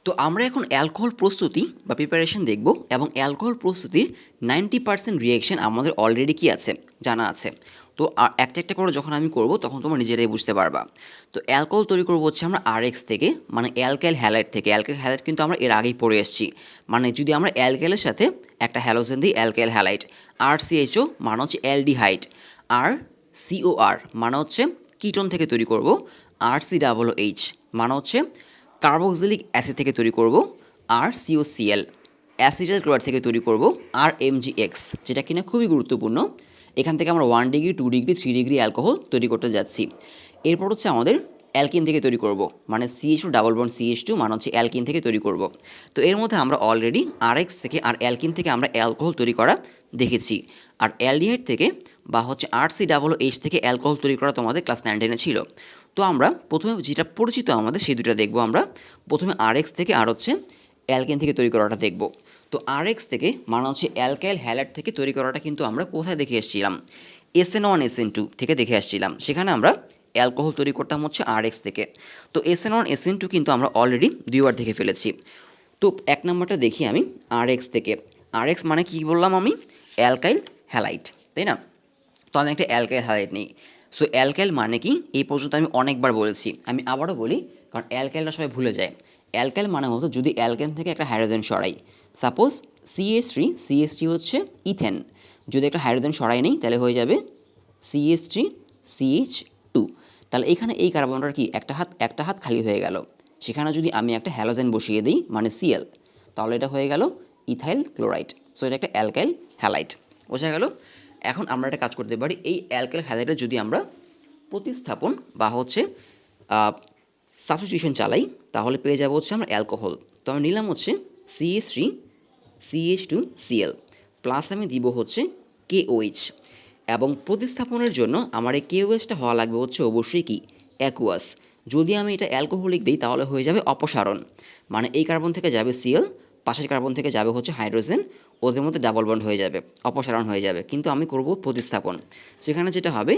তো আমরা এখন অ্যালকোহল প্রস্তুতি বা প্রিপারেশন দেখব এবং অ্যালকোহল প্রস্তুতির 90% রিয়েকশন আমাদের অলরেডি কি আছে জানা আছে। তো একটা একটা করে যখন আমি করব তখন তোমরা নিজেরাই বুঝতে পারবা। তো অ্যালকোহল তৈরি করবো হচ্ছে আমরা আরএক্স থেকে, মানে অ্যালকাইল হ্যালাইড থেকে। অ্যালকাইল হ্যালাইড কিন্তু আমরা এর আগেই পড়ে এসেছি। মানে যদি আমরা অ্যালকাইলের সাথে একটা হ্যালোজেন দিই, অ্যালকাইল হ্যালাইড। আর সিএইচও মানে হচ্ছে অ্যালডিহাইড। আর সিওআর মানে হচ্ছে কিটোন থেকে তৈরি করব। আর সি ডাবল এইচ মানে হচ্ছে কার্বক্সিলিক অ্যাসিড থেকে তৈরি করব। আর সিওসিএল অ্যাসিটাইল ক্লোরাইড থেকে তৈরি করব। আর এমজিএক্স, যেটা কিনা খুবই গুরুত্বপূর্ণ। এখান থেকে আমরা 1 ডিগ্রি, 2 ডিগ্রি, 3 ডিগ্রি অ্যালকোহল তৈরি করতে যাচ্ছি। এরপর হচ্ছে আমাদের অ্যালকিন থেকে তৈরি করব, মানে CH2 ডাবল বন্ড CH2 মানে হচ্ছে অ্যালকিন থেকে তৈরি করব। তো এর মধ্যে আমরা অলরেডি আরএক্স থেকে আর অ্যালকিন থেকে আমরা অ্যালকোহল তৈরি করা দেখেছি। আর অ্যালডিহাইড থেকে বা হচ্ছে RC OH থেকে অ্যালকোহল তৈরি করা তোমাদের ক্লাস 9-10-এ ছিল। তো আমরা প্রথমে যেটা পরিচিত আমাদের সেই দুটো দেখব। আমরা প্রথমে আরএক্স থেকে আর হচ্ছে অ্যালকেন থেকে তৈরি করাটা দেখব। তো আরএক্স থেকে মানে হচ্ছে অ্যালকাইল হ্যালাইড থেকে তৈরি করাটা কিন্তু আমরা কোথায় দেখে এসেছিলাম? SN1 SN2 থেকে দেখে আসছিলাম। সেখানে আমরা অ্যালকোহল তৈরি করতাম হচ্ছে আরএক্স থেকে। তো SN1 SN2 কিন্তু আমরা অলরেডি দুইবার দেখে ফেলেছি। তো এক নম্বরটা দেখি আমি আরএক্স থেকে। আরএক্স মানে কি বললাম আমি? অ্যালকাইল হ্যালাইড, তাই না? তো আমি একটা অ্যালকাইল হ্যালাইড নিই। সো অ্যালকাইল মানে কি এই পর্যন্ত আমি অনেকবার বলেছি, আমি আবারও বলি কারণ অ্যালকাইলটা সবাই ভুলে যায়। অ্যালকাইল মানে হতো যদি অ্যালকেন থেকে একটা হাইড্রোজেন সরাই, সাপোজ CH3 হচ্ছে ইথেন। যদি একটা হাইড্রোজেন সরাই নেই তাহলে হয়ে যাবে CH3CH2। তাহলে এখানে এই কার্বনটার কি একটা হাত খালি হয়ে গেল। সেখানে যদি আমি একটা হ্যালোজেন বসিয়ে দিই মানে Cl, তাহলে এটা হয়ে গেল ইথাইল ক্লোরাইড। সো এটা একটা অ্যালকাইল হ্যালাইড, বোঝা গেল? এখন আমরা একটা কাজ করতে পারি, এই অ্যালকাইল হ্যালাইডে যদি আমরা প্রতিস্থাপন বা হচ্ছে সাবস্টিটিউশন চালাই তাহলে পেয়ে যাবো হচ্ছে আমরা অ্যালকোহল। তো আমরা নিলাম হচ্ছে CH3CH2Cl প্লাস আমি দিব হচ্ছে KOH। এবং প্রতিস্থাপনের জন্য আমার এই KOHটা হওয়া লাগবে হচ্ছে অবশ্যই কি অ্যাকুয়াস। যদি আমি এটা অ্যালকোহলিক দিই তাহলে হয়ে যাবে অপসারণ, মানে এই কার্বন থেকে যাবে Cl, পাশের কার্বন থেকে যাবে হচ্ছে হাইড্রোজেন, ওদের মধ্যে ডাবল বন্ড হয়ে যাবে, অপসারণ হয়ে যাবে। কিন্তু আমি করব প্রতিস্থাপন। সেখানে যেটা হবে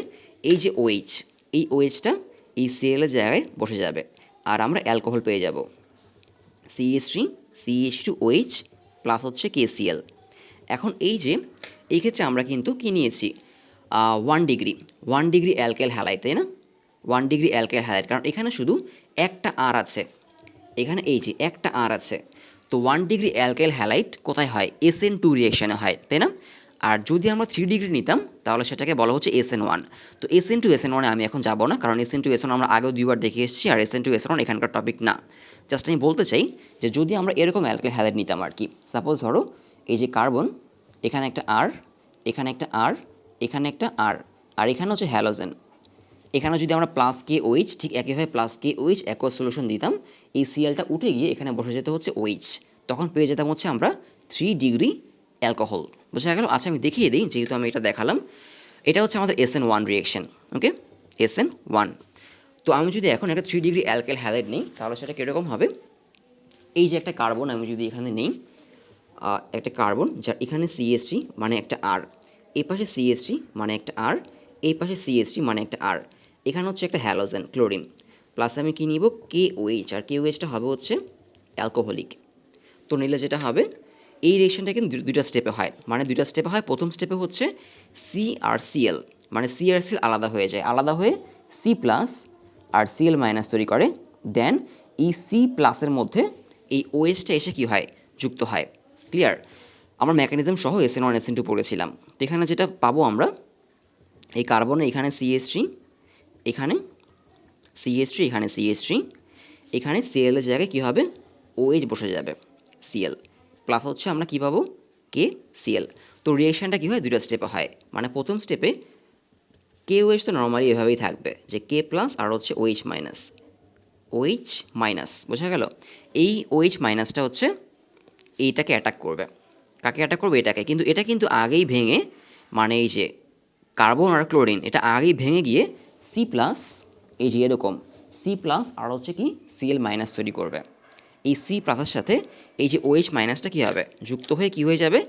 এই যে OH, এই OHটা এই Cl এর জায়গায় বসে যাবে আর আমরা অ্যালকোহল পেয়ে যাব CH3CH2OH প্লাস হচ্ছে KCl। এখন এই যে এই ক্ষেত্রে আমরা কিন্তু কি নিয়েছি 1 ডিগ্রি অ্যালকাইল হ্যালাইড, তাই না? 1 ডিগ্রি অ্যালকাইল হ্যালাইড, কারণ এখানে শুধু একটা আর আছে, এখানে এই যে একটা আর আছে। তো 1 ডিগ্রি অ্যালকাইল হ্যালাইড কোথায় হয়? SN2 রিয়েকশনে হয়, তাই না? আর যদি আমরা 3 ডিগ্রি নিতাম তাহলে সেটাকে বলা হচ্ছে SN1। তো SN2 SN1-এ আমি এখন যাব না, কারণ SN2 SN1 আমরা আগেও দুইবার দেখে এসেছি আর SN2 SN1 এখানকার টপিক না। জাস্ট আমি বলতে চাই যে যদি আমরা এরকম অ্যালকাইল হ্যালাইড নিতাম আর কি, সাপোজ ধরো এই যে কার্বন, এখানে একটা আর, এখানে একটা আর, এখানে একটা আর, আর এখানে হচ্ছে হ্যালোজেন। এখানে যদি আমরা প্লাস KOH ঠিক একইভাবে প্লাস KOH অ্যাকোয়াস সলিউশন দিতাম, এই Clটা উঠে গিয়ে এখানে বসে যেতে হচ্ছে OH, তখন পেয়ে যেতাম হচ্ছে আমরা 3 ডিগ্রি অ্যালকোহল, বোঝা গেল? আচ্ছা আমি দেখিয়ে দিই, যেহেতু আমি এটা দেখালাম। এটা হচ্ছে আমাদের SN1 রিয়েকশন, ওকে, SN1। তো আমি যদি এখন একটা 3 ডিগ্রি অ্যালকাইল হ্যালাইড নিই তাহলে সেটা কীরকম হবে? এই যে একটা কার্বন আমি যদি এখানে নেই, একটা কার্বন যার এখানে CH3 মানে একটা আর, এই পাশে CH3 মানে একটা আর, এই পাশে CH3 মানে একটা আর, এখানে হচ্ছে একটা হ্যালোজেন ক্লোরিন, প্লাস আমি কি নিব KOH, আর KOHটা হবে হচ্ছে অ্যালকোহলিক। তো নিলে যেটা হবে এই রিয়েকশনটা কিন্তু দুইটা স্টেপে হয়, মানে দুইটা স্টেপে হয়। প্রথম স্টেপে হচ্ছে সি আর সিএল, মানে সি আর সিএল আলাদা হয়ে যায়, আলাদা হয়ে সি প্লাস আর সিএল মাইনাস তৈরি করে। দেন এই সি প্লাসের মধ্যে এই ওএসটা এসে কি হয়? যুক্ত হয়। ক্লিয়ার? আমরা মেকানিজম সহ SN1 SN2 পড়েছিলাম। তো এখানে যেটা পাবো আমরা, এই কার্বনে এখানে CH3, এখানে CH3, এখানে CH3, এখানে Cl এর জায়গায় কী হবে? OH বসে যাবে, Cl প্লাস হচ্ছে আমরা কী পাবো? KCl। তো রিয়েকশানটা কী হয়? দুটো স্টেপে হয়, মানে প্রথম স্টেপে KOH তো নর্মালি এভাবেই থাকবে যে K প্লাস আর হচ্ছে OH মাইনাস, OH মাইনাস, বোঝা গেল? এই OH মাইনাসটা হচ্ছে এইটাকে অ্যাটাক করবে। কাকে অ্যাটাক করবে? এটাকে। কিন্তু এটা কিন্তু আগেই ভেঙে, মানে এই যে কার্বন আর ক্লোরিন এটা আগেই ভেঙে গিয়ে সি প্লাস, এই যে এরকম সি প্লাস আর হচ্ছে কি Cl মাইনাস তৈরি করবে। এই সি প্লাসের সাথে এই যে OH মাইনাসটা কী হবে? যুক্ত হয়ে কী হয়ে যাবে?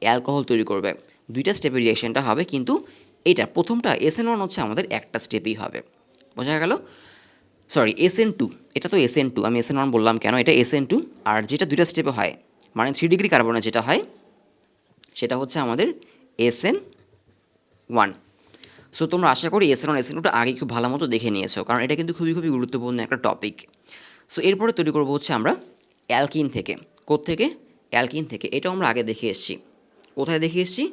অ্যালকোহল তৈরি করবে। দুইটা স্টেপের রিয়াকশনটা হবে, কিন্তু এটা প্রথমটা SN1 হচ্ছে আমাদের একটা স্টেপেই হবে, বোঝা গেল? সরি SN2, এটা তো SN2, আমি SN1 বললাম কেন, এটা SN2। আর যেটা দুইটা স্টেপে হয়, মানে 3 ডিগ্রি কার্বনে যেটা হয় সেটা হচ্ছে আমাদের SN1। সো তোমরা আশা করি SN1 SN2টা আগে খুব ভালো মতো দেখে নিয়েছো, কারণ এটা কিন্তু খুবই খুবই গুরুত্বপূর্ণ একটা টপিক। সো এরপরে তৈরি করবো হচ্ছে আমরা অ্যালকিন থেকে। কোত্থেকে? অ্যালকিন থেকে। এটাও আমরা আগে দেখে এসেছি। কোথায় দেখে এসেছি?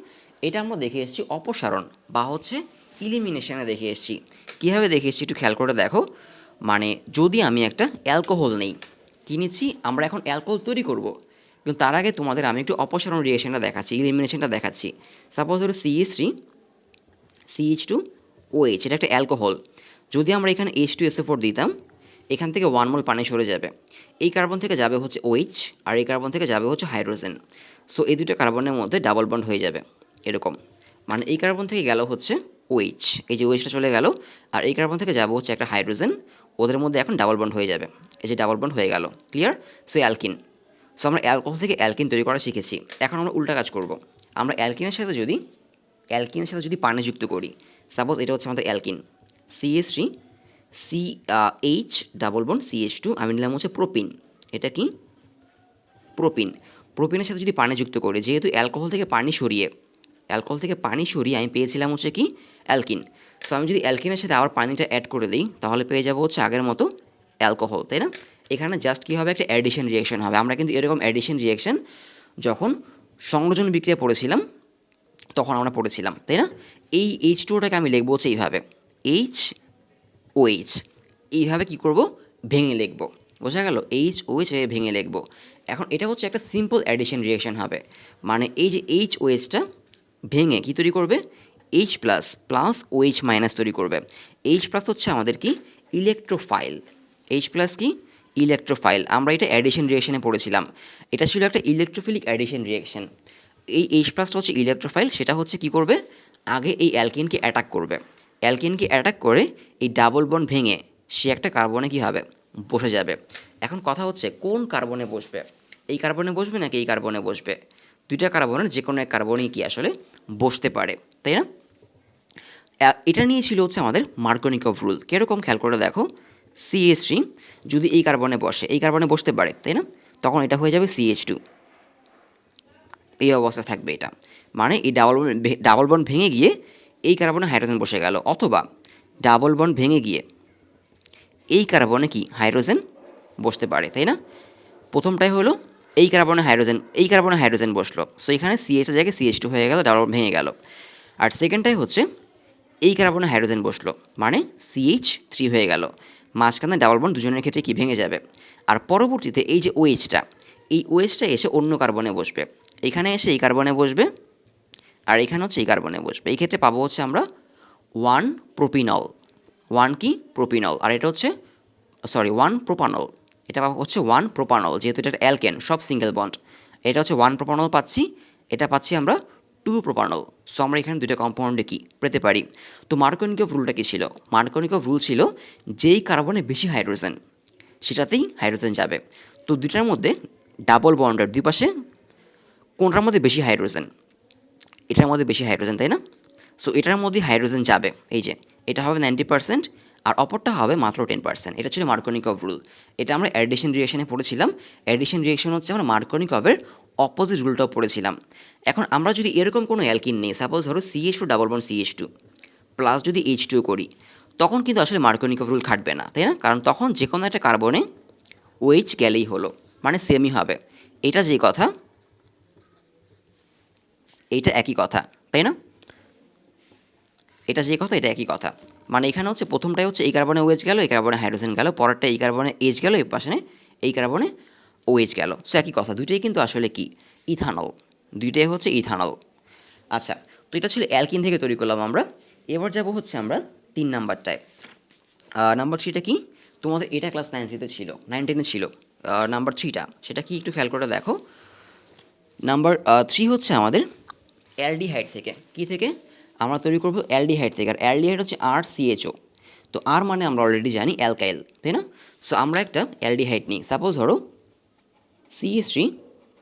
এটা আমরা দেখে এসেছি অপসারণ বা হচ্ছে ইলিমিনেশনে দেখে এসেছি। কীভাবে দেখে এসেছি একটু খেয়াল করে দেখো। মানে যদি আমি একটা অ্যালকোহল নেই, কিনেছি, আমরা এখন অ্যালকোহল তৈরি করব, কিন্তু তার আগে তোমাদের আমি একটু অপসারণ রিয়েকশনটা দেখাচ্ছি, ইলিমিনেশনটা দেখাচ্ছি। সাপোজ ধরো CH3CH2OH, এটা একটা অ্যালকোহল। যদি আমরা এখানে H2SO4 দিতাম, এখান থেকে 1 মোল পানি সরে যাবে, এই কার্বন থেকে যাবে হচ্ছে OH, আর এই কার্বন থেকে যাবে হচ্ছে হাইড্রোজেন। সো এই দুটো কার্বনের মধ্যে ডাবল বন্ড হয়ে যাবে এরকম। মানে এই কার্বন থেকে গেল হচ্ছে OH, এই যে OH-টা চলে গেল, আর এই কার্বন থেকে যাবো হচ্ছে একটা হাইড্রোজেন, ওদের মধ্যে এখন ডাবল বন্ড হয়ে যাবে, এই যে ডাবল বন্ড হয়ে গেল। ক্লিয়ার? So alkyne. সো আমরা অ্যালকোহল থেকে অ্যালকিন তৈরি করা শিখেছি। এখন আমরা উল্টা কাজ করব। আমরা অ্যালকিনের সাথে যদি পানি যুক্ত করি, সাপোজ এটা হচ্ছে আমাদের alkyne, CH3 CH double bond CH2, আমি নিলাম হচ্ছে প্রোপিন। এটা কি? প্রোপিনের সাথে যদি পানি যুক্ত করি, যেহেতু অ্যালকোহল থেকে পানি সরিয়ে আমি পেয়েছিলাম হচ্ছে কি? অ্যালকিন। সো আমি যদি অ্যালকিনের সাথে আবার পানিটা অ্যাড করে দিই, তাহলে পেয়ে যাবো হচ্ছে আগের মতো অ্যালকোহল, তাই না? এখানে জাস্ট কী হবে? একটা অ্যাডিশন রিয়াকশন হবে। আমরা কিন্তু এরকম অ্যাডিশন রিয়াকশন যখন সংযোজন বিক্রিয়া পড়েছিলাম তখন আমরা পড়েছিলাম, তাই না? এই H2ওটাকে আমি লিখবো হচ্ছে এইভাবে, HOH। এইভাবে কী করব? ভেঙে লিখব। বোঝা গেল? HOH ভেঙে লিখব। এখন এটা হচ্ছে একটা সিম্পল অ্যাডিশন রিয়াকশন হবে। মানে এই যে HOHটা ভেঙে কী তৈরি করবে? H plus plus OH minus তৈরি করবে। H প্লাস হচ্ছে আমাদের কি? ইলেকট্রোফাইল। H প্লাস কি? ইলেকট্রোফাইল। আমরা এটা অ্যাডিশন রিয়াকশনে পড়েছিলাম। এটা ছিল একটা ইলেকট্রোফিলিক অ্যাডিশন রিয়াকশন। এই H প্লাসটা হচ্ছে ইলেকট্রোফাইল, সেটা হচ্ছে কি করবে? আগে এই অ্যালকিনকে অ্যাটাক করবে। অ্যালকিনকে অ্যাটাক করে এই ডাবল বন্ড ভেঙে সে একটা কার্বনে কী হবে? বসে যাবে। এখন কথা হচ্ছে কোন কার্বনে বসবে? এই কার্বনে বসবে নাকি এই কার্বনে বসবে? দুইটা কার্বনের যে কোনো এক কার্বনেই কি আসলে বসতে পারে, তাই না? এটা নিয়ে ছিল হচ্ছে আমাদের মার্কোনিকভ রুল। কীরকম? খেয়াল করে দেখো, CH3 যদি এই কার্বনে বসে, এই কার্বনে বসতে পারে, তাই না? তখন এটা হয়ে যাবে CH2, এই অবস্থা থাকবে এটা। মানে এই ডাবল বন্ড ভেঙে গিয়ে এই কার্বনে হাইড্রোজেন বসে গেল, অথবা ডাবল বন্ড ভেঙে গিয়ে এই কার্বনে কি হাইড্রোজেন বসতে পারে, তাই না? প্রথমটাই হলো এই কার্বনে হাইড্রোজেন বসলো, সো এখানে CH এর জায়গায় CH2 হয়ে গেল, ডাবল বন্ড ভেঙে গেল। আর সেকেন্ডটাই হচ্ছে এই কার্বনে হাইড্রোজেন বসলো, মানে CH3 হয়ে গেল, মাঝখানে ডাবল বন্ড দুজনের ক্ষেত্রে কি ভেঙে যাবে। আর পরবর্তীতে এই যে OH-টা, এই OH-টা এসে অন্য কার্বনে বসবে, এখানে এসে এই কার্বনে বসবে, আর এখানে হচ্ছে এই কার্বনে বসবে। এই ক্ষেত্রে পাবো হচ্ছে আমরা 1 প্রোপিনল, 1 কি? প্রোপিনল। আর এটা হচ্ছে 1 প্রোপানল। এটা পাবো হচ্ছে 1 প্রোপানল, যেহেতু এটা অ্যালকেন, সব সিঙ্গেল বন্ড। এটা হচ্ছে 1 প্রোপানল পাচ্ছি, এটা পাচ্ছি আমরা 2 প্রোপানল। সো আমরা এখানে দুইটা কম্পাউন্ডে কি পেতে পারি। তো মার্কোনিকভ রুলটা কী ছিল? মার্কোনিকভ রুল ছিল যেই কার্বনে বেশি হাইড্রোজেন সেটাতেই হাইড্রোজেন যাবে। তো দুইটার মধ্যে ডাবল বন্ডের দুই পাশে কোনটার মধ্যে বেশি হাইড্রোজেন? এটার মধ্যে বেশি হাইড্রোজেন, তাই না? সো এটার মধ্যে হাইড্রোজেন যাবে, এই যে এটা হবে 90%, আর অপরটা হবে মাত্র 10%। এটা ছিল মার্কোনিকভ রুল। এটা আমরা অ্যাডিশন রিয়েকশনে পড়েছিলাম। অ্যাডিশন রিয়েকশন হচ্ছে আমরা মার্কোনিকভের অপোজিট রুলটাও পড়েছিলাম। এখন আমরা যদি এরকম কোনো অ্যালকিন নেই, সাপোজ ধরো CH2 double bond CH2 plus যদি H2 করি, তখন কিন্তু আসলে মার্কোনিকভ রুল খাটবে না, তাই না? কারণ তখন যে কোনো একটা কার্বনে OH গেলেই হলো, মানে সেমই হবে। এটা যে কথা, এইটা একই কথা, তাই না? এটা যে কথা, এটা একই কথা। মানে এখানে হচ্ছে প্রথমটাই হচ্ছে এই কার্বনে OH গেল, এই কার্বনে হাইড্রোজেন গেল, পরেরটা এই কার্বনে H গেল, এই পাশে এই কার্বনে OH গেল। সো একই কথা, দুইটাই কিন্তু আসলে কি? ইথানল। দুইটাই হচ্ছে ইথানল। আচ্ছা, তো এটা ছিল অ্যালকিন থেকে তৈরি করলাম আমরা। এবার যাব হচ্ছে আমরা 3 নাম্বারটায়। নাম্বার 3টা কি? তোমাদের এটা ক্লাস 9-তে ছিল, 9-10-এ ছিল। নাম্বার 3টা সেটা কি একটু খেয়াল করে দেখো। নাম্বার 3 হচ্ছে আমাদের অ্যালডিহাইড থেকে। কি থেকে? আমরা তৈরি করব অ্যালডিহাইড থেকে। আর অ্যালডিহাইড হচ্ছে RCHO। তো আর মানে আমরা অলরেডি জানি অ্যালকাইল, তাই না? সো আমরা একটা অ্যালডিহাইড নিই, সাপোজ ধরো CH3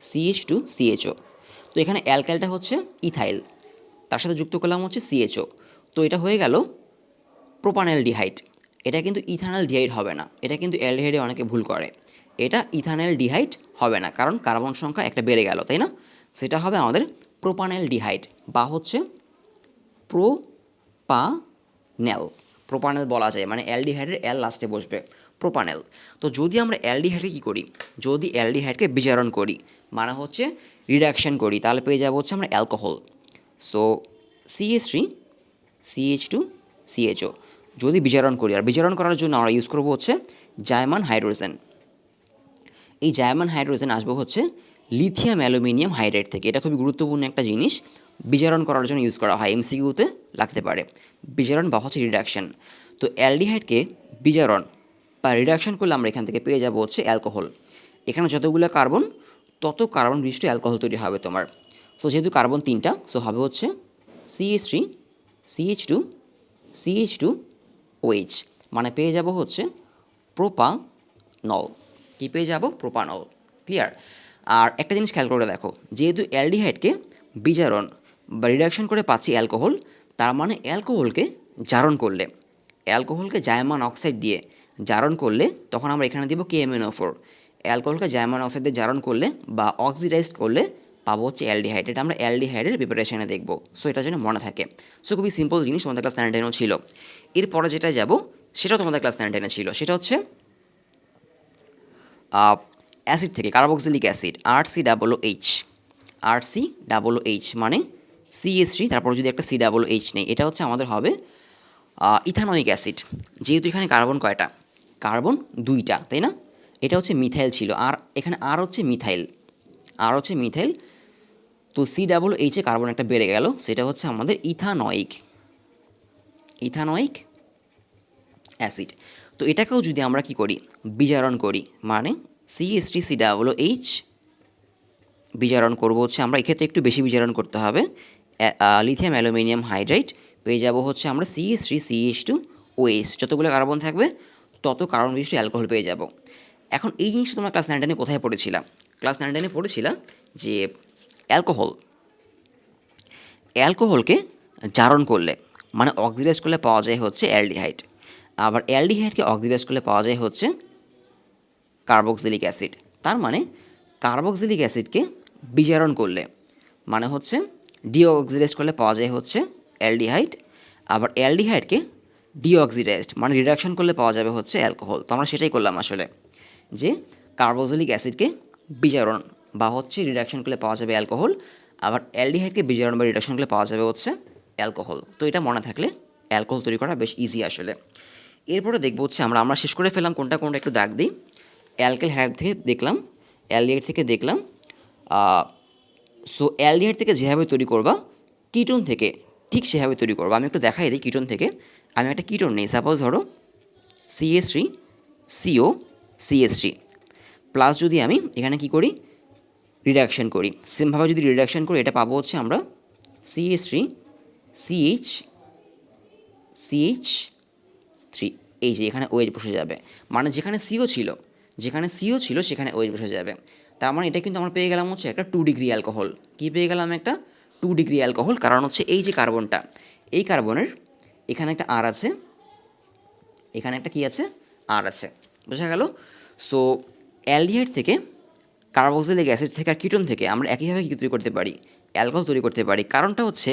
CH2 CHO। তো এখানে অ্যালকাইলটা হচ্ছে ইথাইল, তার সাথে যুক্ত করলাম হচ্ছে CHO। তো এটা হয়ে গেল প্রোপানঅ্যালডিহাইড। এটা কিন্তু ইথানল ডিহাইড হবে না, এটা কিন্তু অ্যালডিহাইডে অনেকে ভুল করে। এটা ইথানল ডিহাইড হবে না, কারণ কার্বন সংখ্যা একটা বেড়ে গেল, তাই না? সেটা হবে আমাদের প্রোপানেল ডিহাইড বা হচ্ছে প্রোপানেল। প্রোপানেল বলা যায়, মানে অ্যালডিহাইডের অ্যাল লাস্টে বসবে, প্রোপানেল। তো যদি আমরা অ্যালডিহাইডে কী করি, যদি অ্যালডিহাইডকে বিজারণ করি, মানে হচ্ছে রিডাকশন করি, তাহলে পেয়ে যাবো হচ্ছে আমরা alcohol. So CH3 CH2 CHO যদি বিজারণ করি, আর বিজারণ করার জন্য আমরা ইউজ করবো হচ্ছে জার্মান হাইড্রোজেন। এই জার্মান হাইড্রোজেন আসবে হচ্ছে লিথিয়াম অ্যালুমিনিয়াম হাইড্রাইড থেকে। এটা খুবই গুরুত্বপূর্ণ একটা জিনিস, বিজারণ করার জন্য ইউজ করা হয়, MCQতে লাগতে পারে, বিজারণ বা হচ্ছে রিডাকশন। তো অ্যালডিহাইডকে বিজারণ বা রিডাকশন করলে আমরা এখান থেকে পেয়ে যাবো হচ্ছে অ্যালকোহল। এখানে যতগুলো কার্বন তত কার্বন বিশিষ্ট অ্যালকোহল তৈরি হবে তোমার। সো যেহেতু কার্বন 3টা, সো হবে হচ্ছে CH3 CH2 CH2 OH, মানে পেয়ে যাব হচ্ছে প্রোপানল। কি পেয়ে যাব? প্রোপানল। ক্লিয়ার? আর একটা জিনিস খেয়াল করে দেখো, যেহেতু অ্যালডিহাইডকে বিজারণ বা রিডাকশন করে পাচ্ছি অ্যালকোহল, তার মানে অ্যালকোহলকে জারণ করলে, অ্যালকোহলকে জার্মান অক্সাইড দিয়ে জারণ করলে, তখন আমরা এখানে দিব KMnO4। অ্যালকোহলকে জার্মান অক্সাইড দিয়ে জারণ করলে বা অক্সিডাইজড করলে পাবো হচ্ছে অ্যালডিহাইড। এটা আমরা অ্যালডিহাইডের প্রিপারেশনে দেখবো। সো এটার জন্য মনে থাকে। সো খুবই সিম্পল জিনিস, তোমাদের ক্লাস 9 10 ছিল। এরপরে যেটা যাব সেটাও তোমাদের ক্লাস 9 10 ছিল, সেটা হচ্ছে অ্যাসিড থেকে কার্বক্সিলিক অ্যাসিড RCOOH। RCOOH মানে CH3, তারপর যদি একটা COOH নেই, এটা হচ্ছে আমাদের হবে ইথানোয়িক অ্যাসিড। যেহেতু এখানে কার্বন কয়টা? কার্বন 2টা, তাই না? এটা হচ্ছে মিথাইল ছিল, আর এখানে আর হচ্ছে মিথাইল, আর হচ্ছে মিথাইল। তো COOH এ কার্বন একটা বেড়ে গেল, সেটা হচ্ছে আমাদের ইথানোয়িক অ্যাসিড। তো এটাকেও যদি আমরা কি করি, বিজারণ করি, মানে CH3COOH বিজারণ করবো হচ্ছে আমরা, এক্ষেত্রে একটু বেশি বিজারণ করতে হবে, লিথিয়াম অ্যালুমিনিয়াম হাইড্রাইড পেয়ে যাব হচ্ছে আমরা CH3CH2OH। যতগুলো কার্বন থাকবে তত কার্বন বিশিষ্ট অ্যালকোহল পেয়ে যাব। এখন এই জিনিসটা তোমরা ক্লাস 9 10 কোথায় পড়েছিলাম? ক্লাস 9 10 পড়েছিলাম যে অ্যালকোহলকে জারণ করলে, মানে অক্সিডাইজ করলে পাওয়া যায় হচ্ছে অ্যালডিহাইড, আবার অ্যালডিহাইডকে অক্সিডাইজ করলে পাওয়া যায় হচ্ছে কার্বক্সিলিক অ্যাসিড। তার মানে কার্বক্সিলিক অ্যাসিডকে বিজারণ করলে, মানে হচ্ছে ডিঅক্সিডাইজ করলে পাওয়া যায় হচ্ছে অ্যালডিহাইড, আবার অ্যালডিহাইডকে ডিঅক্সিডাইজড মানে রিডাকশন করলে পাওয়া যাবে হচ্ছে অ্যালকোহল। তো আমরা সেটাই করলাম আসলে, যে কার্বক্সিলিক অ্যাসিডকে বিজারণ বা হচ্ছে রিডাকশন করলে পাওয়া যাবে অ্যালকোহল, আবার অ্যালডিহাইডকে বিজারণ বা রিডাকশন করলে পাওয়া যাবে হচ্ছে অ্যালকোহল। তো এটা মনে থাকলে অ্যালকোহল তৈরি করা বেশ ইজি আসলে। এরপরে দেখবো হচ্ছে আমরা শেষ করে ফেলাম কোনটা কোনটা একটু দাগ দিই। অ্যালকেল হাইড থেকে দেখলাম, অ্যালডিহাইড থেকে দেখলাম। সো অ্যালডিহাইড থেকে যেভাবে তৈরি করবা, কিটোন থেকে ঠিক সেভাবে তৈরি করবা। আমি একটু দেখাই দিই কিটোন থেকে। আমি একটা কিটোন নেই, সাপোজ ধরো CH3CO CH3 প্লাস যদি আমি এখানে কি করি, রিডাকশন করি, সেমভাবে যদি রিডাকশন করি, এটা পাবো হচ্ছে আমরা CH3 এই যে এখানে OH বসে যাবে, মানে যেখানে CO ছিল সেখানে OH বসে যাবে। তার মানে এটা কিন্তু আমরা পেয়ে গেলাম হচ্ছে একটা 2 ডিগ্রি অ্যালকোহল। কী পেয়ে গেলাম? একটা 2 ডিগ্রি অ্যালকোহল। কারণ হচ্ছে এই যে কার্বনটা, এই কার্বনের এখানে একটা আর আছে, এখানে একটা কি আছে? আর আছে। বোঝা গেল? সো অ্যালডিহাইড থেকে, কার্বক্সিলিক অ্যাসিড থেকে আর কিটোন থেকে আমরা একইভাবে কী তৈরি করতে পারি? অ্যালকোহল তৈরি করতে পারি। কারণটা হচ্ছে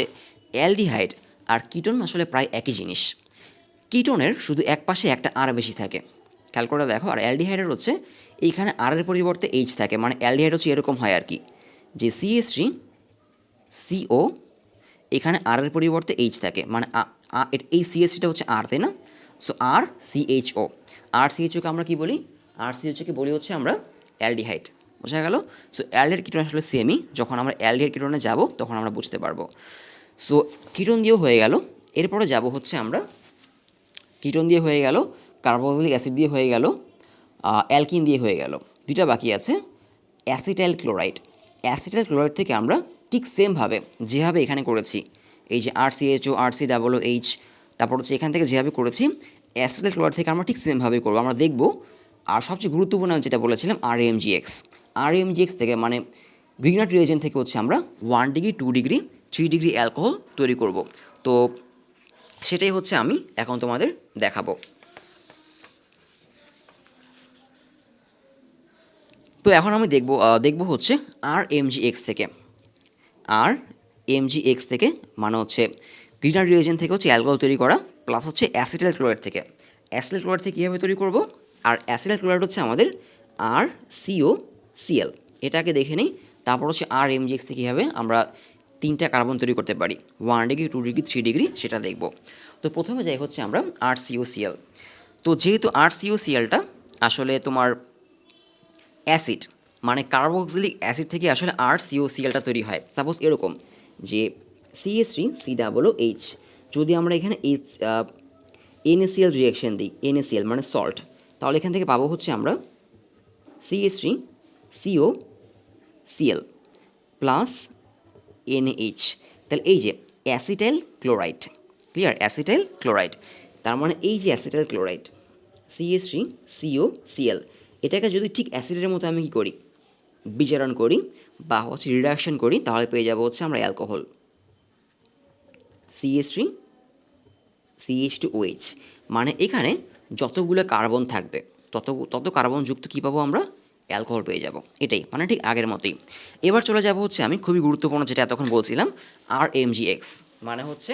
অ্যালডিহাইড আর কিটোন আসলে প্রায় একই জিনিস। কিটোনের শুধু এক পাশে একটা আর বেশি থাকে, খেয়াল করে দেখো। আর অ্যালডিহাইডের হচ্ছে এইখানে আরের পরিবর্তে এইচ থাকে, মানে অ্যালডিহাইড হচ্ছে এরকম হয় আর কি, যে CH3CO এখানে আরের পরিবর্তে এইচ থাকে, মানে এই CH3টা হচ্ছে আর, তাই না? সো RCHOকে আমরা কি বলি? RCHOকে বলি হচ্ছে আমরা অ্যালডিহাইড। বোঝা গেল? সো অ্যালডিহাইড কিটোন আসলে সেমই। যখন আমরা অ্যালডিহাইড কিটোনে যাব তখন আমরা বুঝতে পারবো। সো কিটোন দিয়েও হয়ে গেল। এরপরে যাব হচ্ছে আমরা, কিটোন দিয়ে হয়ে গেল, কার্বক্সিলিক অ্যাসিড দিয়ে হয়ে গেল, অ্যালকিন দিয়ে হয়ে গেল। দুইটা বাকি আছে, অ্যাসিটাইল ক্লোরাইড। অ্যাসিটাইল ক্লোরাইড থেকে আমরা ঠিক সেমভাবে যেভাবে এখানে করেছি, এই যে RCHO RCOOH, তারপর হচ্ছে এখান থেকে যেভাবে করেছি, অ্যাসিটাইল ক্লোরাইড থেকে আমরা ঠিক সেমভাবেই করবো, আমরা দেখব। আর সবচেয়ে গুরুত্বপূর্ণ আমি যেটা বলেছিলাম RMGX থেকে, মানে গ্রিনার রিয়েজেন্ট থেকে হচ্ছে আমরা 1 ডিগ্রি 2 ডিগ্রি 3 ডিগ্রি অ্যালকোহল তৈরি করব। তো সেটাই হচ্ছে আমি এখন তোমাদের দেখাবো। তো এখন আমি দেখব হচ্ছে আর এমজিএক্স থেকে, আর এমজিএক্স থেকে মানে হচ্ছে গ্রিনার রিয়েজেন্ট থেকে হচ্ছে অ্যালকোহল তৈরি করা, প্লাস হচ্ছে অ্যাসিটাইল ক্লোরাইড থেকে। অ্যাসিটাইল ক্লোরাইড থেকে কীভাবে তৈরি করব? আর অ্যাসিটাইল ক্লোরাইড হচ্ছে আমাদের আর সিও সিএল, এটাকে দেখে নিই। তারপর হচ্ছে আর এমজিএক্স থেকে কীভাবে আমরা 3টা কার্বন তৈরি করতে পারি, 1 ডিগ্রি, 2 ডিগ্রি, 3 ডিগ্রি, সেটা দেখব। তো প্রথমে যাই হচ্ছে আমরা আর সিও সিএল। তো যেহেতু আর সিও সিএলটা আসলে তোমার অ্যাসিড, মানে কার্বক্সিলিক অ্যাসিড থেকে আসলে আর সিওসিএলটা তৈরি হয়। সাপোজ এরকম যে CH3COOH, যদি আমরা এখানে NaCl রিয়াকশন দিই, NaCl মানে সল্ট, তাহলে এখান থেকে পাবো হচ্ছে আমরা CH3COCl প্লাস NaH। তাহলে এই যে acetyl chloride, clear, acetyl chloride, তার মানে এই যে অ্যাসিটাইল ক্লোরাইড CH3COCl, এটাকে যদি ঠিক অ্যাসিডের মতো আমি কী করি, বিজারণ করি বা হচ্ছে রিডাকশন করি, তাহলে পেয়ে যাবো হচ্ছে আমরা অ্যালকোহল CH3CH2OH। মানে এখানে যতগুলো কার্বন থাকবে তত কার্বন যুক্ত কী পাবো আমরা, অ্যালকোহল পেয়ে যাব। এটাই মানে ঠিক আগের মতোই। এবার চলে যাব হচ্ছে আমি খুবই গুরুত্বপূর্ণ যেটা এতক্ষণ বলছিলাম, আর এমজিএক্স মানে হচ্ছে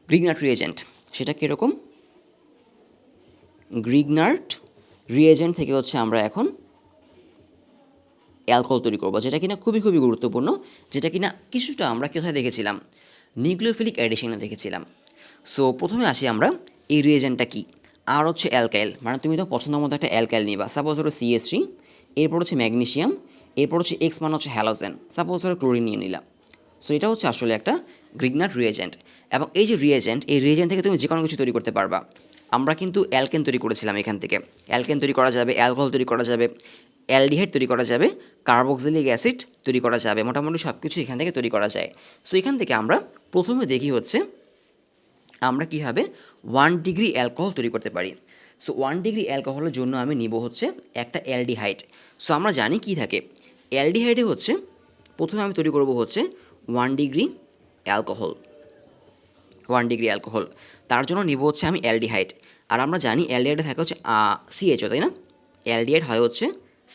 গ্রিগনার্ট রিয়েজেন্ট। সেটা কীরকম? গ্রিগনার্ট রিয়েজেন্ট থেকে হচ্ছে আমরা এখন অ্যালকোহল তৈরি করবো, যেটা কিনা খুবই খুবই গুরুত্বপূর্ণ, যেটা কিনা কিছুটা আমরা কোথায় দেখেছিলাম, নিউক্লিওফিলিক অ্যাডিশনে দেখেছিলাম। সো প্রথমে আসি আমরা এই রিয়েজেন্টটা কি, আর হচ্ছে অ্যালকাইল, মানে তুমি তো পছন্দ মতো একটা অ্যালকাইল নিবা, সাপোজ ধরো CH3, এরপর হচ্ছে ম্যাগনেশিয়াম, এরপর হচ্ছে এক্স মানে হচ্ছে হ্যালোজেন, সাপোজ ধরো ক্লোরিন নিয়ে নিলাম। সো এটা হচ্ছে আসলে একটা গ্রিগনার্ট রিয়েজেন্ট। এবং এই যে রিয়েজেন্ট, এই রিয়েজেন্ট থেকে তুমি যে কোনো কিছু তৈরি করতে পারবা। আমরা কিন্তু অ্যালকেন তৈরি করেছিলাম, এখান থেকে অ্যালকেন তৈরি করা যাবে, অ্যালকোহল তৈরি করা যাবে, অ্যালডিহাইড তৈরি করা যাবে, কার্বক্সিলিক অ্যাসিড তৈরি করা যাবে, মোটামুটি সব কিছু এখান থেকে তৈরি করা যায়। সো এখান থেকে আমরা প্রথমে দেখি হচ্ছে আমরা কীভাবে 1 ডিগ্রি অ্যালকোহল তৈরি করতে পারি। সো 1 ডিগ্রি অ্যালকোহলের জন্য আমি নিব হচ্ছে একটা অ্যালডিহাইড। সো আমরা জানি কী থাকে, অ্যালডিহাইডে হচ্ছে প্রথমে আমি তৈরি করব হচ্ছে 1 ডিগ্রি অ্যালকোহল, 1 ডিগ্রি অ্যালকোহল, তার জন্য নিব হচ্ছে আমি অ্যালডিহাইড। আর আমরা জানি অ্যালডিহাইডে থাকে হচ্ছে CHO, তাই না? অ্যালডিহাইড হয় হচ্ছে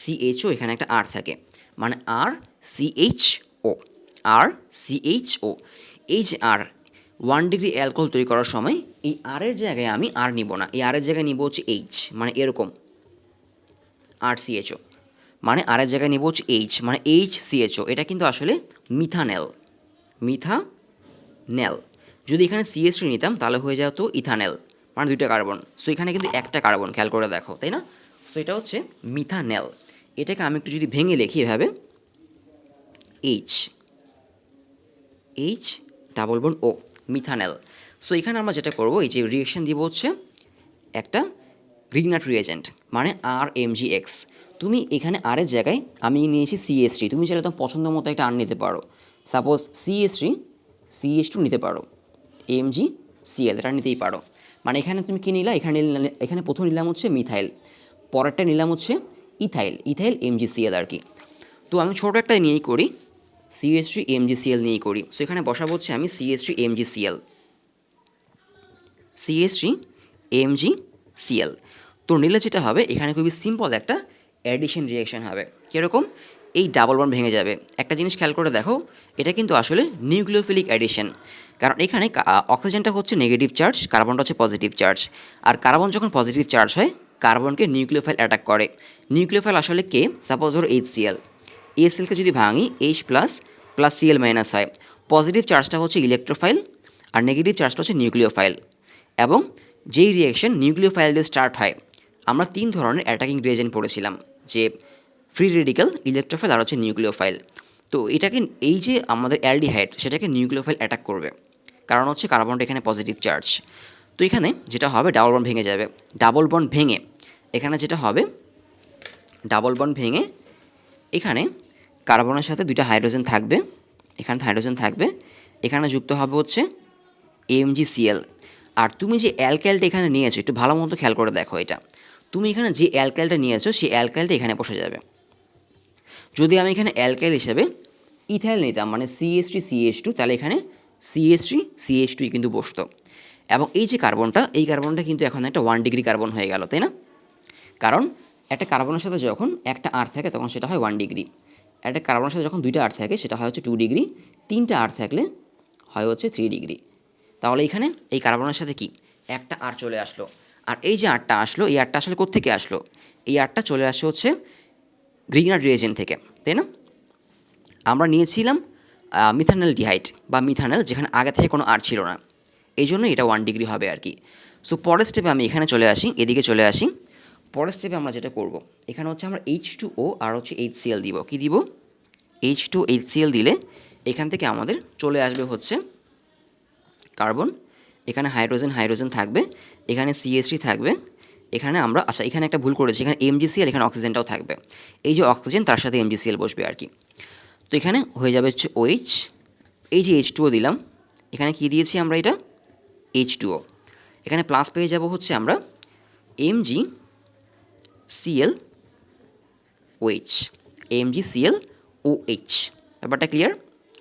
CHO, এখানে একটা আর থাকে, মানে RCHO, RCHO। এই যে আর 1 ডিগ্রি অ্যালকোহল তৈরি করার সময় এই আরের জায়গায় আমি আর নিব না, এই আরের জায়গায় নিব হচ্ছে H, মানে এরকম RCHO, মানে আরের জায়গায় নিব হচ্ছে H, মানে HCHO। এটা কিন্তু আসলে মিথানেল, মিথানেল। যদি এখানে CH3 নিতাম তাহলে হয়ে যেত ইথানেল, মানে 2টা কার্বন। সো এখানে কিন্তু একটা কার্বন, খেয়াল করে দেখো, তাই না? সো এটা হচ্ছে মিথানেল। এটাকে আমি একটু যদি ভেঙে লিখি এভাবে, H double bond O, methanal. So এখানে আমরা যেটা করব, এই যে রিয়েকশন দিব হচ্ছে একটা গ্রিগনার্ট রিয়েজেন্ট, মানে RMGX। তুমি এখানে আরের জায়গায় আমি নিয়েছি CH3, তুমি চাইলে তোমার পছন্দ মতো একটা আর নিতে পারো, সাপোজ CH3 CH2 নিতে পারো, MgCl এটা নিতেই পারো। মানে এখানে তুমি কী নিলা, এখানে প্রথম নিলাম হচ্ছে মিথাইল, পরেরটা নিলাম হচ্ছে ইথাইল MgCl আর কি। তো আমি ছোটো একটা নিয়েই করি, CH3 MgCl নিয়েই করি। সো এখানে বসাবো হচ্ছে আমি CH3 MgCl। তো নিলে যেটা হবে, এখানে খুবই সিম্পল একটা অ্যাডিশন রিয়াকশন হবে। কীরকম? এই ডাবল বন্ড ভেঙে যাবে। একটা জিনিস খেয়াল করে দেখো, এটা কিন্তু আসলে নিউক্লিওফিলিক অ্যাডিশন, কারণ এখানে অক্সিজেনটা হচ্ছে নেগেটিভ চার্জ, কার্বনটা হচ্ছে পজিটিভ চার্জ। আর কার্বন যখন পজিটিভ চার্জ হয়, কার্বনকে নিউক্লিওফাইল অ্যাটাক করে। নিউক্লিওফাইল আসলে কে? সাপোজ ধরো HCl, HClকে যদি ভাঙি H plus plus Cl minus হয়, পজিটিভ চার্জটা হচ্ছে ইলেকট্রোফাইল আর নেগেটিভ চার্জটা হচ্ছে নিউক্লিওফাইল। এবং যেই রিয়েকশন নিউক্লিওফাইল দিয়ে স্টার্ট হয়, আমরা 3 ধরনের অ্যাটাকিং রিয়েজেন্ট পড়েছিলাম, যে ফ্রি রেডিক্যাল, ইলেকট্রোফাইল আর হচ্ছে নিউক্লিওফাইল। তো এটাকে, এই যে আমাদের অ্যালডিহাইড, সেটাকে নিউক্লিওফাইল অ্যাটাক করবে, কারণ হচ্ছে কার্বনটা এখানে পজিটিভ চার্জ। তো এখানে যেটা হবে, ডাবল বন্ড ভেঙে যাবে। ডাবল বন্ড ভেঙে এখানে যেটা হবে, ডাবল বন্ড ভেঙে এখানে কার্বনের সাথে 2টা হাইড্রোজেন থাকবে, এখানে হাইড্রোজেন থাকবে, এখানে যুক্ত হবে হচ্ছে MgCl। আর তুমি যে অ্যালকাইলটা এখানে নিয়েছো, একটু ভালো মতো খেয়াল করে দেখো, এটা তুমি এখানে যে অ্যালকাইলটা নিয়েছো, সেই অ্যালকাইলটা এখানে বসে যাবে। যদি আমি এখানে অ্যালকাইল হিসেবে ইথাইল নিতাম, মানে CH3 CH2, তাহলে এখানে CH3 CH2 কিন্তু বসতো। এবং এই যে কার্বনটা, এই কার্বনটা কিন্তু এখন একটা 1 ডিগ্রি কার্বন হয়ে গেল, তাই না? কারণ একটা কার্বনের সাথে যখন একটা আর থাকে তখন সেটা হয় 1 ডিগ্রি, একটা কার্বনের সাথে যখন দুইটা আর থাকে সেটা হয় হচ্ছে 2 ডিগ্রি, তিনটা আর থাকলে হয় হচ্ছে 3 ডিগ্রি। তাহলে এখানে এই কার্বনের সাথে কি একটা আর চলে আসলো, আর এই যে আরটা আসলো এই আরটা আসলে কোত্থেকে আসলো, এই আরটা চলে আসছে হচ্ছে গ্রিগনার রিয়েজেন্ট থেকে, তাই না? আমরা নিয়েছিলাম মিথানল ডিহাইড বা মিথানল, যেখানে আগে থেকে কোনো আর ছিল না, এই জন্য এটা 1 ডিগ্রি হবে আর কি। সো পরের স্টেপে আমি এখানে চলে আসি, এদিকে চলে আসি। পরের স্টেপে আমরা যেটা করব, এখানে হচ্ছে আমরা H2O আর হচ্ছে HCl দিব। কি দিব? H2HCl দিলে এখান থেকে আমাদের চলে আসবে হচ্ছে কার্বন, এখানে হাইড্রোজেন হাইড্রোজেন থাকবে, এখানে CH3 থাকবে, এখানে আমরা আচ্ছা এখানে একটা ভুল করেছি, এখানে MgCl, এখানে অক্সিজেনটাও থাকবে, এই যে অক্সিজেন তার সাথে MgCl বসবে আর কি। তো এখানে হয়ে যাবে হচ্ছে OH, এই যে H2O দিলাম, এখানে কি দিয়েছি আমরা এটা H2O, এখানে প্লাস পেয়ে যাব হচ্ছে আমরা MgClOH, MgClOH। ব্যাপারটা ক্লিয়ার?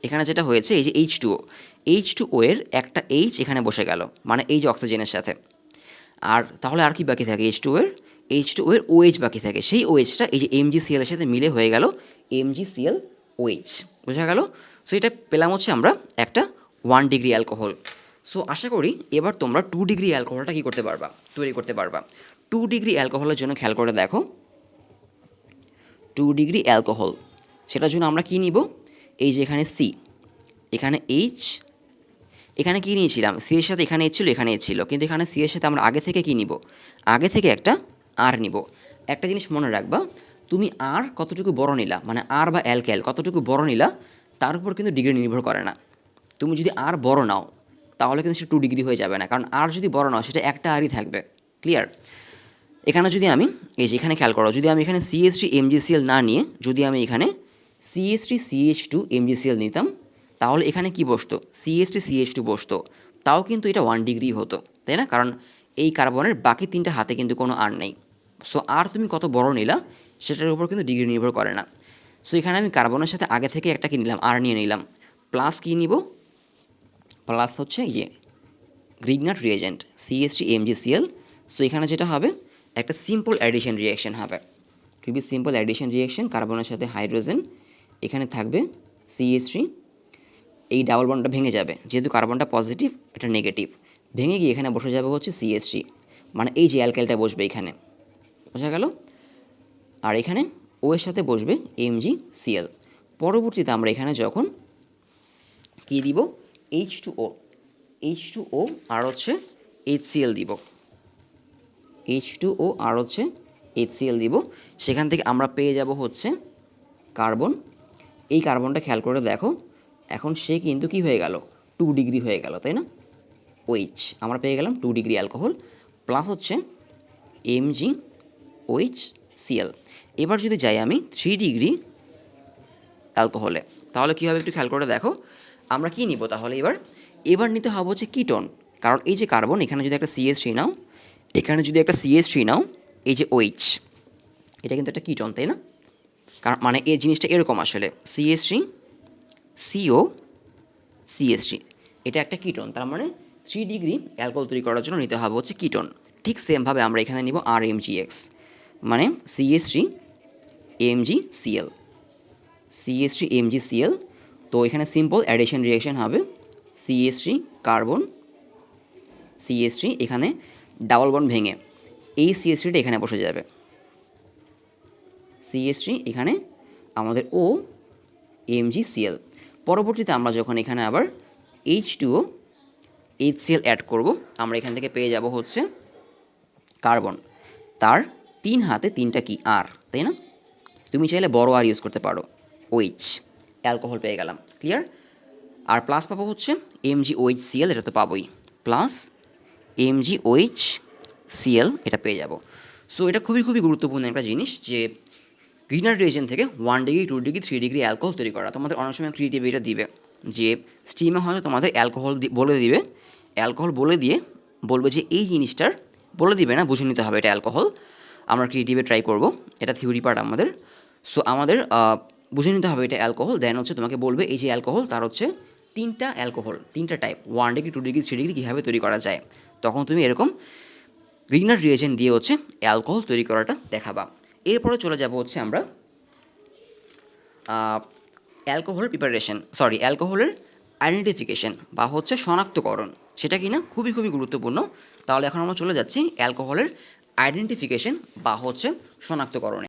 এখানে যেটা হয়েছে এই যে H2O এর একটা H এখানে বসে গেল, মানে এই যে অক্সিজেনের সাথে। আর তাহলে আর কি বাকি থাকে? H2O এর OH বাকি থাকে, সেই OHটা এই যে MgCl এর সাথে মিলে হয়ে গেল MgClOH। বোঝা গেল? সো এটা পেলাম হচ্ছে আমরা একটা 1 ডিগ্রি অ্যালকোহল। সো আশা করি এবার তোমরা 2 ডিগ্রি অ্যালকোহলটা কী করতে পারবা, তৈরি করতে পারবা। 2 ডিগ্রি অ্যালকোহলের জন্য খেয়াল করে দেখো, 2 ডিগ্রি অ্যালকোহল, সেটার জন্য আমরা কি নিব? এই যে এখানে C, এখানে H, এখানে কী নিয়েছিলাম? সি এর সাথে এখানে ছিল, এখানে ছিল, কিন্তু এখানে সি এর সাথে আমরা আগে থেকে কী নিব? আগে থেকে একটা আর নিব। একটা জিনিস মনে রাখবা, তুমি আর কতটুকু বড় নিলা, মানে আর বা অ্যালকেল কতটুকু বড় নিলা তার উপর কিন্তু ডিগ্রি নির্ভর করে না। তুমি যদি আর বড় নাও তাহলে কিন্তু সেটা 2 ডিগ্রি হয়ে যাবে না, কারণ আর যদি বড় নাও সেটা একটা আরই থাকবে। ক্লিয়ার? এখানে যদি আমি এই যে এখানে খেয়াল করো, যদি আমি এখানে CH3 MgCl না নিয়ে যদি আমি এখানে CH3 CH2 MgCl নিতাম, তাহলে এখানে কি বসতো? CH3 CH2 বসতো, তাও কিন্তু এটা 1 ডিগ্রি হতো, তাই না? কারণ এই কার্বনের বাকি তিনটা হাতে কিন্তু কোনো আর নেই। সো আর তুমি কত বড় নিলা সেটার উপর কিন্তু ডিগ্রি নির্ভর করে না। সো এখানে আমি কার্বনের সাথে আগে থেকে একটা কি নিলাম? আর নিয়ে নিলাম, প্লাস কি নিব? প্লাস হচ্ছে Grignard reagent CH3 MgCl। So এখানে যেটা হবে একটা সিম্পল অ্যাডিশন রিয়াকশন হবে, খুবই সিম্পল অ্যাডিশন রিয়াকশন, কার্বনের সাথে হাইড্রোজেন, এখানে থাকবে CH3, এই ডাবল বন্ডটা ভেঙে যাবে, যেহেতু কার্বনটা পজিটিভ এটা নেগেটিভ, ভেঙে গিয়ে এখানে বসে যাবে হচ্ছে CH3, মানে এই যে অ্যালকেলটা বসবে এখানে, বোঝা গেল? আর এখানে ও এর সাথে বসবে MgCl। পরবর্তীতে আমরা এখানে যখন কী দিব? H2O আর হচ্ছে HCl দিব, H2O আর হচ্ছে HCl দিব, সেখান থেকে আমরা পেয়ে যাব হচ্ছে কার্বন। এই কার্বনটা খেয়াল করে দেখো, এখন সে কিন্তু কি হয়ে গেল? 2 ডিগ্রি হয়ে গেল, তাই না? OH আমরা পেয়ে গেলাম 2 ডিগ্রি অ্যালকোহল, প্লাস হচ্ছে MgOHCl। এবার যদি যাই আমি 3 ডিগ্রি অ্যালকোহলে, তাহলে কী হবে একটু খেয়াল করে দেখো, আমরা কি নিব তাহলে? এবার নিতে হবে হচ্ছে কিটোন, কারণ এই যে কার্বন, এখানে যদি একটা CH3 নাও, এখানে যদি একটা CH3 নাও, এই যে OH, এটা কিন্তু একটা কিটোন, তাই না? কারণ মানে এই জিনিসটা এরকম আসলে CH3 CO CH3, এটা একটা কিটোন, তার মানে 3 ডিগ্রি অ্যালকোহল তৈরি করার জন্য নিতে হবে হচ্ছে কিটোন। ঠিক সেমভাবে আমরা এখানে নিব RMgX, মানে CH3 MgCl, CH3 MgCl। তো এখানে সিম্পল অ্যাডিশন রিয়াকশন হবে, CH3 কার্বন, CH3 এখানে ডাবল বন্ড ভেঙে এই CH3টা এখানে বসে যাবে, CH3 এখানে আমাদের O MgCl। পরবর্তীতে আমরা যখন এখানে আবার H2O HCl অ্যাড করব, আমরা এখান থেকে পেয়ে যাব হচ্ছে কার্বন, তার 3 হাতে 3টা কি আর, তাই না? তুমি চাইলে বড় আর ইউজ করতে পারো, OH, অ্যালকোহল পেয়ে গেলাম। ক্লিয়ার? আর প্লাস পাবো হচ্ছে MgOHCl, এটা তো পাবোই, প্লাস MgOHCl এটা পেয়ে যাব। সো এটা খুবই গুরুত্বপূর্ণ একটা জিনিস, যে গ্রিনার রিয়েজেন্ট থেকে 1 ডিগ্রি 2 ডিগ্রি 3 ডিগ্রি অ্যালকোহল তৈরি করা। তোমাদের অনেক সময় ক্রিয়েটিভ এটা দিবে যে স্টিমে হয়তো তোমাদের অ্যালকোহল বলে দিবে, অ্যালকোহল বলে দিয়ে বলবে যে এই জিনিসটার, বলে দিবে না, বুঝে নিতে হবে এটা অ্যালকোহল। আমরা ক্রিয়েটিভে ট্রাই করব, এটা থিওরি পার্ট আমাদের। সো আমাদের বুঝে নিতে হবে এটা অ্যালকোহল, দেন হচ্ছে তোমাকে বলবে এই যে অ্যালকোহল, তার হচ্ছে 3টা অ্যালকোহল, 3টা টাইপ, 1 ডিগ্রি 2 ডিগ্রি 3 ডিগ্রি কীভাবে তৈরি করা যায়। তখন তুমি এরকম গ্রিনার রিয়েজেন্ট দিয়ে হচ্ছে অ্যালকোহল তৈরি করাটা দেখাবা। এরপরে চলে যাব হচ্ছে আমরা অ্যালকোহলের আইডেন্টিফিকেশন বা হচ্ছে শনাক্তকরণ, সেটা কি না খুবই খুবই গুরুত্বপূর্ণ। তাহলে এখন আমরা চলে যাচ্ছি অ্যালকোহলের আইডেন্টিফিকেশন বা হচ্ছে শনাক্তকরণে।